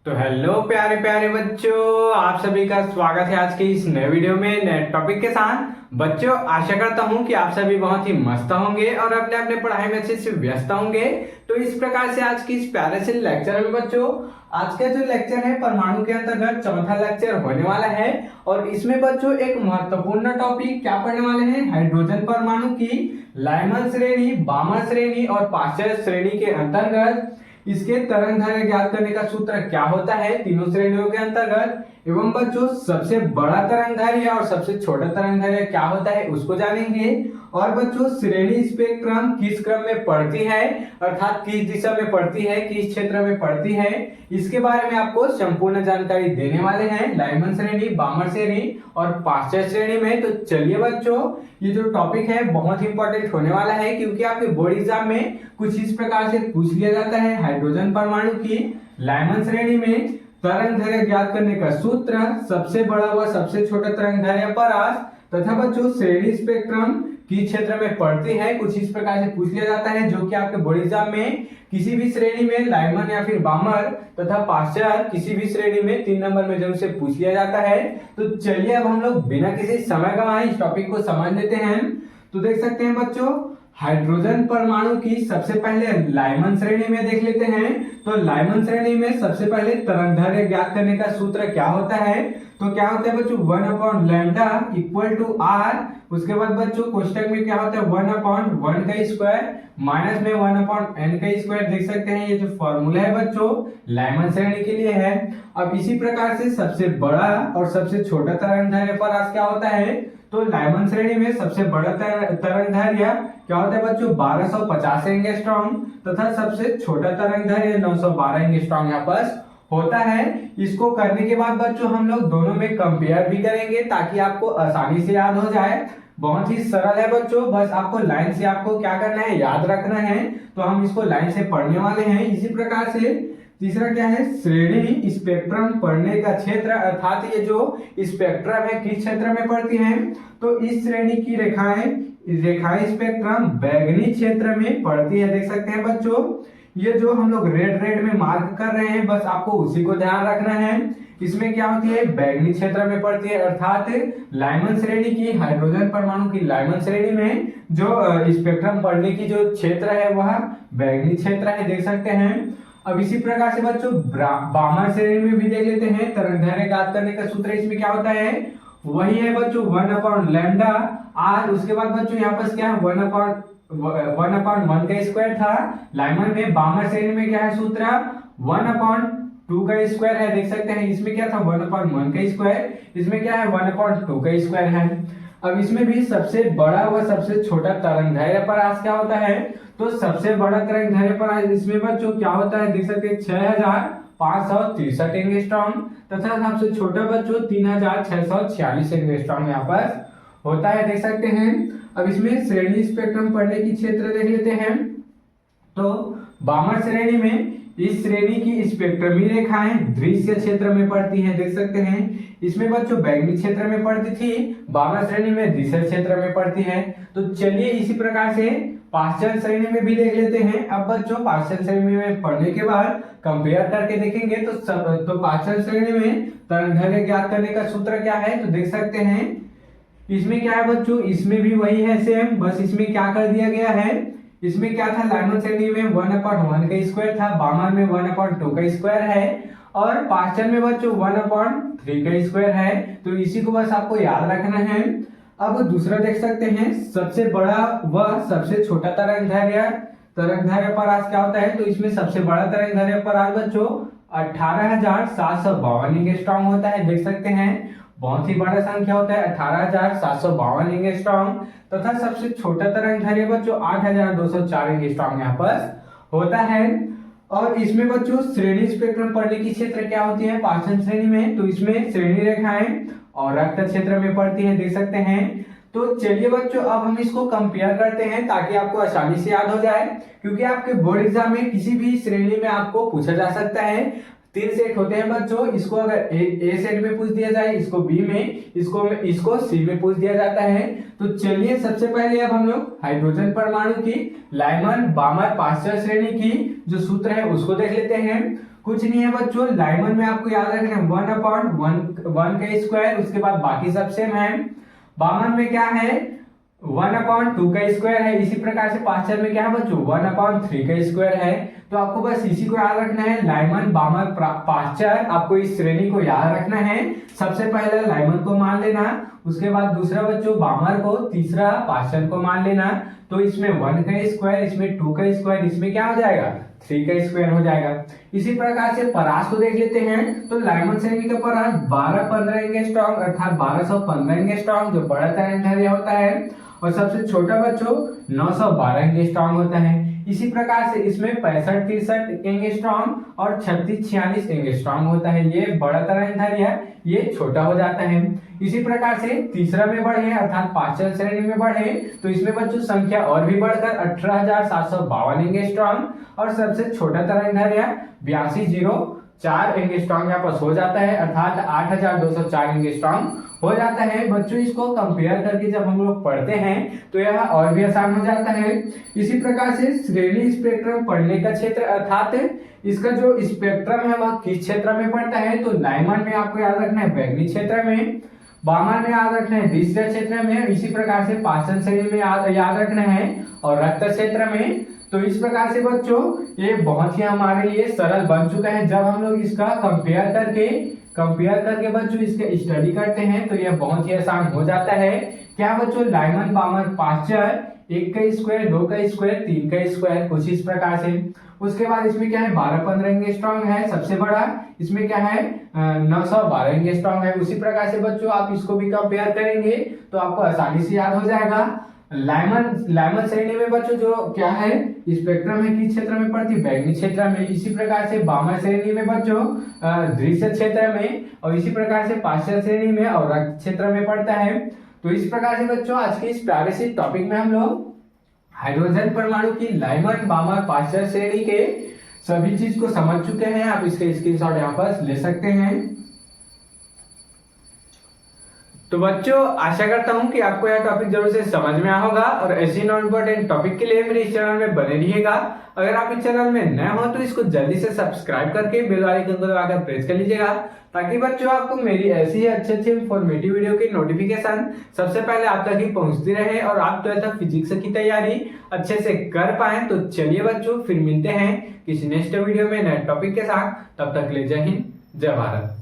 तो हेलो प्यारे प्यारे बच्चों, आप सभी का स्वागत है आज के इस नए वीडियो में नए टॉपिक के साथ। बच्चों, आशा करता हूं कि आप सभी बहुत ही मस्त होंगे और अपने अपने पढ़ाई में अच्छे से व्यस्त होंगे। तो इस प्रकार से आज की इस प्यारे से लेक्चर में बच्चों, आज का जो लेक्चर है परमाणु के अंतर्गत चौथा लेक्चर होने वाला है। और इसमें बच्चों एक महत्वपूर्ण टॉपिक क्या पढ़ने वाले हैं, हाइड्रोजन परमाणु की लाइमन श्रेणी, बामर श्रेणी और पाश्चर श्रेणी के अंतर्गत इसके तरंग दैर्घ्य ज्ञात करने का सूत्र क्या होता है तीनों श्रेणियों के अंतर्गत, एवं बच्चों सबसे बड़ा तरंग दैर्घ्य और सबसे छोटा तरंग दैर्घ्य क्या होता है उसको जानेंगे। और बच्चों श्रेणी स्पेक्ट्रम किस क्रम में पड़ती है, अर्थात किस दिशा में पड़ती है, किस क्षेत्र में पड़ती है, इसके बारे में आपको संपूर्ण जानकारी देने वाले हैं लाइमन श्रेणी, बामर श्रेणी और पाश्चर श्रेणी में। तो चलिए बच्चों, ये जो टॉपिक है बहुत इंपॉर्टेंट होने वाला है, क्योंकि आपके बोर्ड एग्जाम में कुछ इस प्रकार से पूछ लिया जाता है। हाइड्रोजन परमाणु की लाइमन श्रेणी में तरंग दैर्घ्य ज्ञात करने का सूत्र, सबसे बड़ा व सबसे छोटा तरंग दैर्घ्य परास, तथा बच्चों श्रेणी स्पेक्ट्रम किस क्षेत्र में पड़ती है, कुछ इस प्रकार से पूछ लिया जाता है, जो कि आपके बोर्ड एग्जाम में किसी भी श्रेणी में लाइमन या फिर बामर तथा पाश्चर किसी भी श्रेणी में 3 नंबर में जरूर से पूछ लिया जाता है। तो चलिए अब हम लोग बिना किसी समय गंवाए इस टॉपिक को समझ लेते हैं। तो देख सकते हैं बच्चों, हाइड्रोजन परमाणु की सबसे पहले लाइमन श्रेणी में देख लेते हैं। तो लाइमन श्रेणी में सबसे पहले तरंग दैर्घ्य ज्ञात करने का सूत्र क्या होता है, तो क्या होता है बच्चों 1/लैम्डा इक्वल टू आर। उसके बाद बच्चों कोष्टक में क्या होता है 1/1 का स्क्वायर माइनस में 1/n का स्क्वायर। देख सकते हैं ये जो फॉर्मूला है बच्चों लाइमन श्रेणी के लिए है। अब इसी प्रकार से सबसे बड़ा और सबसे छोटा तरंग दैर्घ्य परास क्या होता है, तो लाइमन श्रेणी में सबसे बड़ा तरंग दैर्घ्य क्या होता है बच्चों 1250 एंगस्ट्रॉम तथा सबसे छोटा तरंग दैर्घ्य 912 एंगस्ट्रॉम यहाँ पर होता है। इसको करने के बाद बच्चों हम लोग दोनों में कंपेयर भी करेंगे ताकि आपको आसानी से याद हो जाए। बहुत ही सरल है बच्चों, बस आपको लाइन से आपको क्या करना है, याद रखना है। तो हम इसको लाइन से पढ़ने वाले हैं। इसी प्रकार से तीसरा क्या है, श्रेणी स्पेक्ट्रम पढ़ने का क्षेत्र, अर्थात ये जो स्पेक्ट्रम है किस क्षेत्र में पड़ती है, तो इस श्रेणी की रेखाएं स्पेक्ट्रम बैगनी क्षेत्र में पड़ती है। देख सकते हैं बच्चों, ये जो हम लोग रेड में मार्क कर रहे हैं, बस आपको उसी को ध्यान रखना है। इसमें क्या होती है, बैगनी क्षेत्र में पड़ती है, अर्थात लाइमन श्रेणी की, हाइड्रोजन परमाणु की लाइमन श्रेणी में जो स्पेक्ट्रम पढ़ने की जो क्षेत्र है वह बैगनी क्षेत्र है। देख सकते हैं। अब इसी प्रकार से बच्चों बामर श्रेणी में भी देख लेते हैं। तरंग दैर्घ्य ज्ञात करने का सूत्र इसमें क्या होता है, वही है बच्चों 1/लैम्डा आर। उसके बाद बच्चों यहाँ पर क्या है 1/1 का स्क्वायर था लाइमन में। बामर श्रेणी में क्या है सूत्र 1/2 का स्क्वायर है। देख सकते हैं इसमें क्या था 1/1 का स्क्वायर, इसमें क्या है 1/2 का स्क्वायर है। अब इसमें भी सबसे बड़ा व सबसे छोटा तरंग दैर्घ्य परास क्या होता है, तो सबसे बड़ा तरंग दैर्घ्य परास इसमें बच्चों क्या होता है, देख सकते हैं 6563 एंगस्ट्रॉम तथा सबसे छोटा बच्चों 3646 एंगस्ट्रॉम यहाँ पर होता है। देख सकते हैं। अब इसमें श्रेणी स्पेक्ट्रम पढ़ने की क्षेत्र देख लेते हैं। तो बामर श्रेणी में इस श्रेणी की स्पेक्ट्रमी रेखाएं दृश्य क्षेत्र में पड़ती हैं। देख सकते हैं इसमें बच्चों बैगनी क्षेत्र में पड़ती थी, बामर श्रेणी में दृश्य क्षेत्र में पड़ती है। तो चलिए इसी प्रकार से पाश्चर श्रेणी में भी देख लेते हैं। अब बच्चों पाश्चर श्रेणी में पढ़ने के बाद कंपेयर करके देखेंगे तो पाश्चर श्रेणी में तरंग दैर्घ्य ज्ञात करने का सूत्र क्या है, तो देख सकते हैं इसमें क्या है बच्चों, इसमें भी वही है सेम, बस इसमें क्या कर दिया गया है, इसमें क्या था लाइमन श्रेणी में 1/1 का स्क्वायर था, बामर में 1/2 का स्क्वायर है और पाश्चर में बच्चों 1/3 का स्क्वायर है। तो इसी को बस आपको याद रखना है। अब दूसरा देख सकते हैं, सबसे बड़ा व सबसे छोटा तरंग दैर्घ्य परास क्या होता है, तो इसमें सबसे बड़ा तरंग दैर्घ्य परास बच्चों 18,752 एंगस्ट्रॉम होता है। देख सकते हैं बहुत ही बड़ा संख्या होता है 18,752 एंगस्ट्रॉम तथा सबसे छोटा तरंग दैर्घ्य बच्चों 8,204 एंगस्ट्रॉम यहाँ पर होता है। और इसमें बच्चों श्रेणी स्पेक्ट्रम पढ़ने की क्षेत्र क्या होती है पाश्चर श्रेणी में, तो इसमें श्रेणी रेखाएं और रक्त क्षेत्र में पड़ती है। देख सकते हैं। तो चलिए बच्चों अब हम इसको कंपेयर करते हैं ताकि आपको आसानी से याद हो जाए, क्योंकि आपके बोर्ड एग्जाम में किसी भी श्रेणी में आपको पूछा जा सकता है। 3 सेट होते हैं बच्चों, इसको अगर ए सेट में पूछ दिया जाए, इसको बी में, इसको सी में पूछ दिया जाता है। तो चलिए सबसे पहले अब हम लोग हाइड्रोजन परमाणु की लाइमन बामर पाश्चर श्रेणी की जो सूत्र है उसको देख लेते हैं। कुछ नहीं है बच्चों, लाइमन में आपको याद रखना है 1/1 का स्क्वायर, उसके बाद बाकी सब सेम है। बामन में क्या है 1/2 का स्क्वायर है। इसी प्रकार से पास्चर में क्या है बच्चों 1/3 का स्क्वायर है। तो आपको बस इसी को याद रखना है, लाइमन बामन पास्चर, आपको इस श्रेणी को याद रखना है। सबसे पहले लाइमन को मान लेना, उसके बाद दूसरा बच्चों बामर को, तीसरा पास्चर को मान लेना। तो इसमें 1 का स्क्वायर, इसमें 2 का स्क्वायर, इसमें क्या हो जाएगा 3 का स्क्वायर हो जाएगा। इसी प्रकार से परास को देख लेते हैं। तो लाइमन श्रेणी का परास 1215 एंगस्ट्रॉम अर्थात 1215 एंगस्ट्रॉम जो बड़ा तरंगदैर्घ्य होता है, और सबसे छोटा बच्चों 912 एंगस्ट्रॉम होता है। इसी प्रकार से इसमें 65-63 एंगस्ट्रॉम और 36-46 एंगस्ट्रॉम होता है। ये बड़ा तरंगदैर्घ्य है, ये छोटा हो जाता है। इसी प्रकार से तीसरा में बढ़े अर्थात पास्चर श्रेणी में बढ़े तो इसमें बच्चों संख्या और भी बढ़कर 18,752 एंगस्ट्रॉम और सबसे छोटा तरंगदैर्घ्य 8204 एंगस्ट्रॉम यहाँ पास हो जाता है, अर्थात 8,204 एंगस्ट्रॉम हो जाता है। बच्चों इसको कंपेयर करके जब हम लोग पढ़ते हैं तो यह और भी आसान हो जाता है। इसी प्रकार से श्रेणी स्पेक्ट्रम पढ़ने का क्षेत्र अर्थात इसका जो स्पेक्ट्रम है वह किस क्षेत्र में पड़ता है, तो लाइमन में आपको याद रखना है बैंगनी क्षेत्र में, बामन में याद रखना है द्वितीय क्षेत्र में, इसी प्रकार से पाचन श्रेणी में याद रखना है और रक्त क्षेत्र में। तो इस प्रकार से बच्चों ये बहुत ही हमारे लिए सरल बन चुका है। जब हम लोग इसका कंपेयर करके बच्चों इसके स्टडी करते हैं तो यह बहुत ही आसान हो जाता है। क्या बच्चों लाइमन बामन पास्चर 1 का स्क्वायर 2 का स्क्वायर 3 का स्क्वायर कुछ इस प्रकार से। उसके बाद इसमें क्या है 1215 एंगस्ट्रॉम है सबसे बड़ा, इसमें क्या है 912 एंगस्ट्रॉम है। उसी प्रकार से बच्चों आप इसको भी कंपेयर करेंगे तो आपको आसानी से याद हो जाएगा। लाइमन श्रेणी में बच्चों जो क्या है स्पेक्ट्रम है किस क्षेत्र में पड़ती है, बैंगनी क्षेत्र में। इसी प्रकार से बामन श्रेणी में बच्चों द्वितीय क्षेत्र में, और इसी प्रकार से पास्चर श्रेणी में और रक्त क्षेत्र में पड़ता है। तो इस प्रकार से बच्चों आज के इस प्यारे से टॉपिक में हम लोग हाइड्रोजन परमाणु की लाइमन बामर पास्चर श्रेणी के सभी चीज को समझ चुके हैं। आप इसके स्क्रीनशॉट यहाँ पर ले सकते हैं। तो बच्चों आशा करता हूं कि आपको यह टॉपिक जरूर से समझ में आया होगा, और ऐसे नॉन इम्पोर्टेंट टॉपिक के लिए मेरे इस चैनल में बने रहिएगा। अगर आप इस चैनल में नए हो तो इसको जल्दी से सब्सक्राइब करके बेल आइकन को दबाकर प्रेस कर लीजिएगा, ताकि बच्चों आपको मेरी ऐसी ही अच्छे इंफॉर्मेटिव वीडियो की नोटिफिकेशन सबसे पहले आप तक ही पहुंचती रहे और आप 12th फिजिक्स की तैयारी अच्छे से कर पाए। तो चलिए बच्चों फिर मिलते हैं किसी नेक्स्ट वीडियो में नए टॉपिक के साथ। तब तक ले जय हिंद जय भारत।